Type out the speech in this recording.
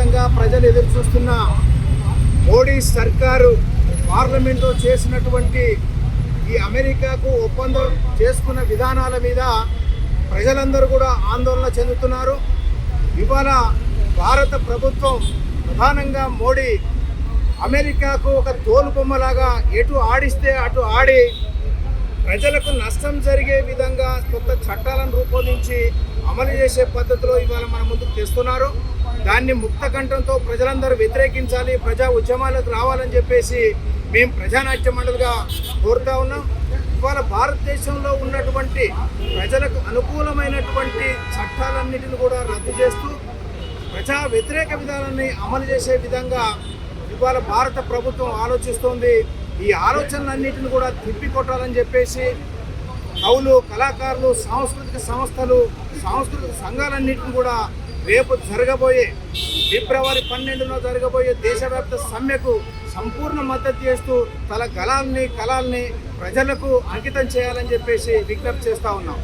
విధంగా ప్రజలు ఎదురు చూస్తున్న మోడీ సర్కారు పార్లమెంట్లో చేసినటువంటి ఈ అమెరికాకు ఒప్పందం చేసుకున్న విధానాల మీద ప్రజలందరూ కూడా ఆందోళన చెందుతున్నారు. ఇవాళ భారత ప్రభుత్వం ప్రధానంగా మోడీ అమెరికాకు ఒక తోలుబొమ్మలాగా ఎటు ఆడిస్తే అటు ఆడి ప్రజలకు నష్టం జరిగే విధంగా కొత్త చట్టాలను రూపొందించి అమలు చేసే పద్ధతిలో ఇవాళ మన ముందుకు తెస్తున్నారు. దాన్ని ముక్తకంఠంతో ప్రజలందరూ వ్యతిరేకించాలి, ప్రజా ఉద్యమాలకు రావాలని చెప్పేసి మేము ప్రజానాట్య మండలిగా కోరుతా ఉన్నాం. ఇవాళ భారతదేశంలో ఉన్నటువంటి ప్రజలకు అనుకూలమైనటువంటి చట్టాలన్నిటిని కూడా రద్దు చేస్తూ ప్రజా వ్యతిరేక విధానాన్ని అమలు చేసే విధంగా ఇవాళ భారత ప్రభుత్వం ఆలోచిస్తోంది. ఈ ఆలోచనలన్నింటిని కూడా తిప్పికొట్టాలని చెప్పేసి కవులు, కళాకారులు, సాంస్కృతిక సంస్థలు, సాంస్కృతిక సంఘాలన్నింటిని కూడా రేపు జరగబోయే ఫిబ్రవరి 12న జరగబోయే దేశవ్యాప్త సమ్మెకు సంపూర్ణ మద్దతు చేస్తూ తల కళల్ని ప్రజలకు అంకితం చేయాలని చెప్పేసి విజ్ఞప్తి చేస్తూ ఉన్నాం.